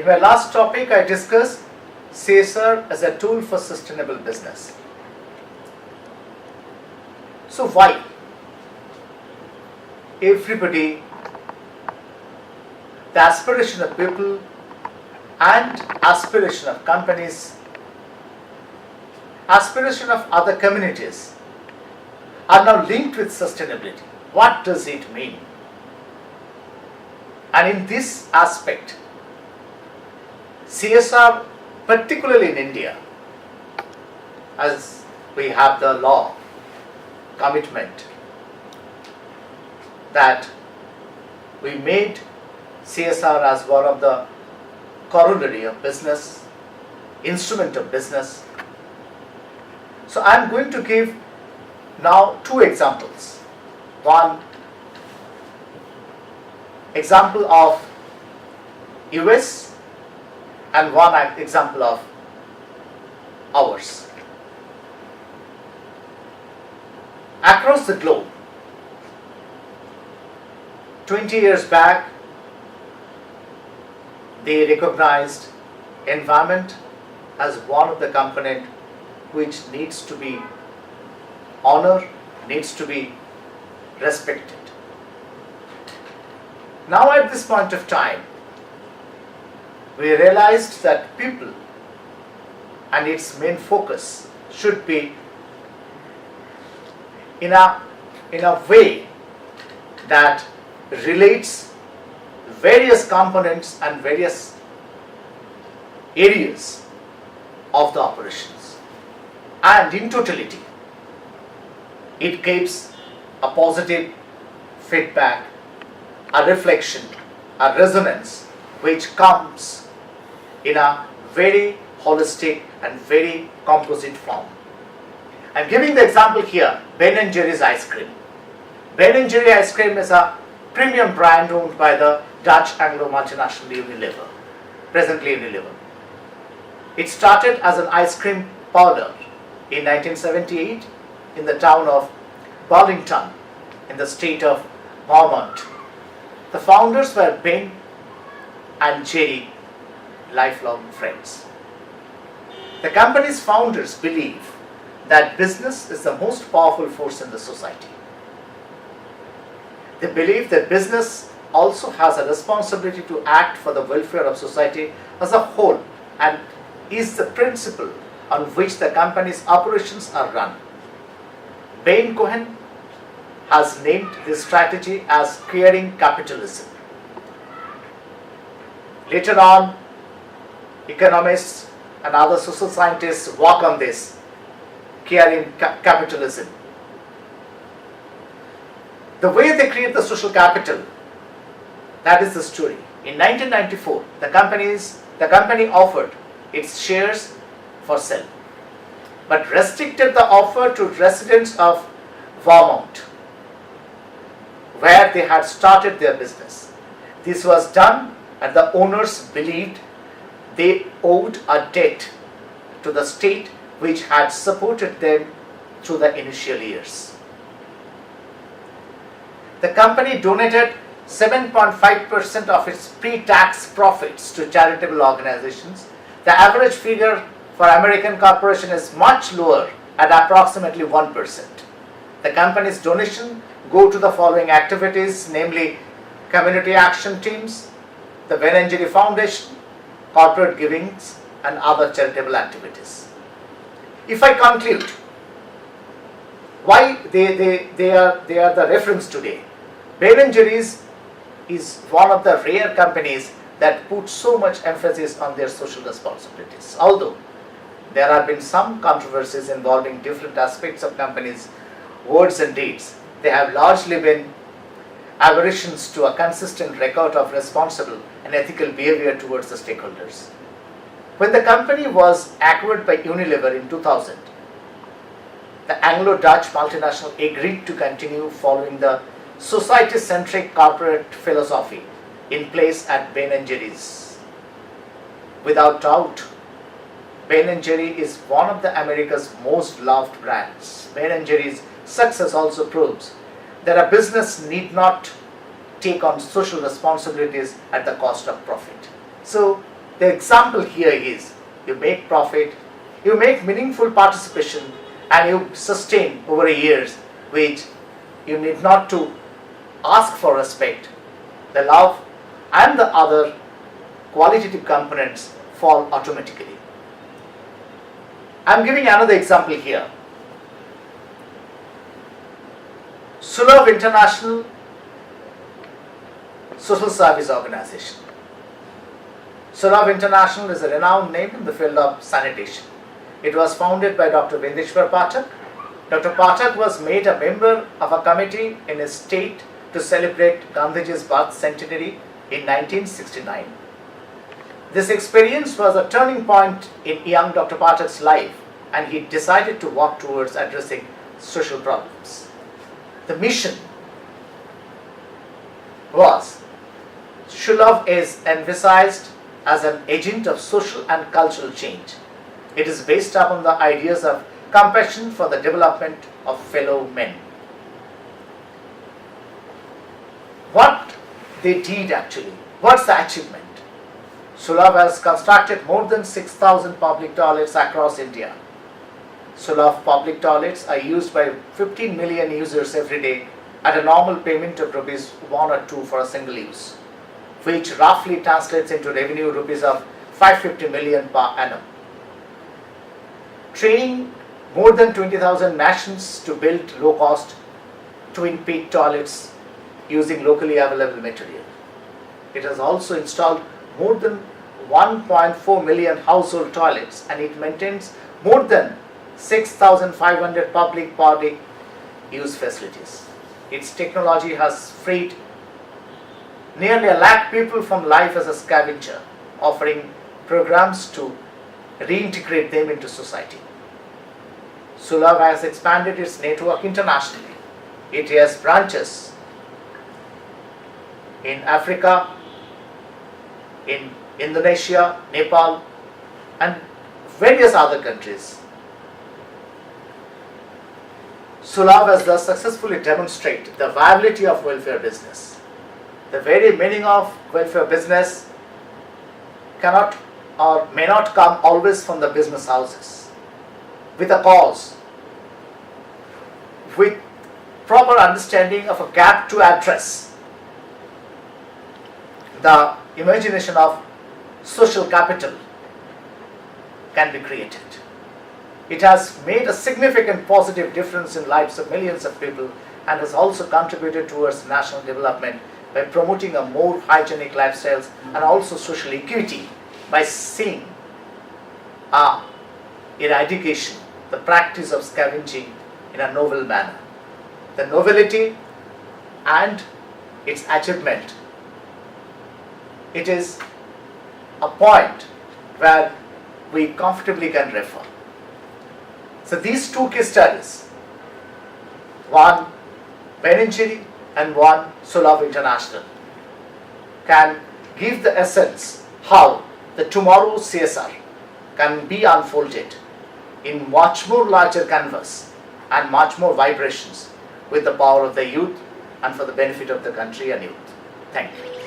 In my last topic, I discussed CSR as a tool for sustainable business. So why? Everybody, the aspiration of people and aspiration of companies, aspiration of other communities are now linked with sustainability. What does it mean? And in this aspect, CSR, particularly in India, as we have the law commitment that we made CSR as one of the corollary of business, instrument of business. So I am going to give now two examples. One example of US and one example of ours. Across the globe, 20 years back, they recognized environment as one of the components which needs to be honored, needs to be respected. Now at this point of time, we realized that people and its main focus should be in a way that relates various components and various areas of the operations, and in totality it gives a positive feedback, a reflection, a resonance which comes in a very holistic and very composite form. I'm giving the example here, Ben & Jerry's ice cream. Ben & Jerry ice cream is a premium brand owned by the Dutch Anglo multinational Unilever, presently Unilever. It started as an ice cream powder in 1978 in the town of Burlington in the state of Vermont. The founders were Ben and Jerry, lifelong friends. The company's founders believe that business is the most powerful force in the society. They believe that business also has a responsibility to act for the welfare of society as a whole and is the principle on which the company's operations are run. Bain Cohen has named this strategy as caring capitalism. Later on, economists and other social scientists work on this caring capitalism. The way they create the social capital, that is the story. In 1994, the company offered its shares for sale, but restricted the offer to residents of Vermont, where they had started their business. This was done and the owners believed they owed a debt to the state which had supported them through the initial years. The company donated 7.5% of its pre-tax profits to charitable organizations. The average figure for American corporation is much lower at approximately 1%. The company's donation go to the following activities, namely community action teams, the Ben & Jerry Foundation, corporate givings, and other charitable activities. If I conclude, why they are the reference today. Ben & Jerry's is one of the rare companies that put so much emphasis on their social responsibilities. Although there have been some controversies involving different aspects of companies' words and deeds, they have largely been aberrations to a consistent record of responsible and ethical behavior towards the stakeholders. When the company was acquired by Unilever in 2000, the Anglo-Dutch multinational agreed to continue following the society-centric corporate philosophy in place at Ben & Jerry's. Without doubt, Ben & Jerry is one of the America's most loved brands. Ben & Jerry's success also proves that a business need not take on social responsibilities at the cost of profit. So, The example here is you make profit, you make meaningful participation, and you sustain over years, which you need not to ask for respect. The love and the other qualitative components fall automatically. I am giving another example here. Sulabh International Social Service Organization. Sulabh International is a renowned name in the field of sanitation. It was founded by Dr. Vindeshwar Pathak. Dr. Pathak was made a member of a committee in his state to celebrate Gandhiji's birth centenary in 1969. This experience was a turning point in young Dr. Pathak's life, and he decided to work towards addressing social problems. The mission was Sulabh is emphasized as an agent of social and cultural change. It is based upon the ideas of compassion for the development of fellow men. What they did actually, what's the achievement? Sulabh has constructed more than 6,000 public toilets across India. Sulabh public toilets are used by 15 million users every day at a normal payment of rupees 1 or 2 for a single use, which roughly translates into revenue rupees of 550 million per annum. Training more than 20,000 nations to build low-cost twin-peak toilets using locally available material. It has also installed more than 1.4 million household toilets, and it maintains more than 6,500 public body use facilities. Its technology has freed nearly 1 lakh people from life as a scavenger, offering programs to reintegrate them into society. Sulabh has expanded its network internationally. It has branches in Africa, in Indonesia, Nepal, and various other countries. Sulabh has thus successfully demonstrated the viability of welfare business. The very meaning of welfare business cannot or may not come always from the business houses. With a cause, with proper understanding of a gap to address, the imagination of social capital can be created. It has made a significant positive difference in lives of millions of people and has also contributed towards national development by promoting a more hygienic lifestyles and also social equity by seeing eradication, the practice of scavenging in a novel manner. The novelty and its achievement, it is a point where we comfortably can refer. So these two case studies, one Ben & Jerry and one Sulabh International, can give the essence how the tomorrow's CSR can be unfolded in much more larger canvas and much more vibrations with the power of the youth and for the benefit of the country and youth. Thank you.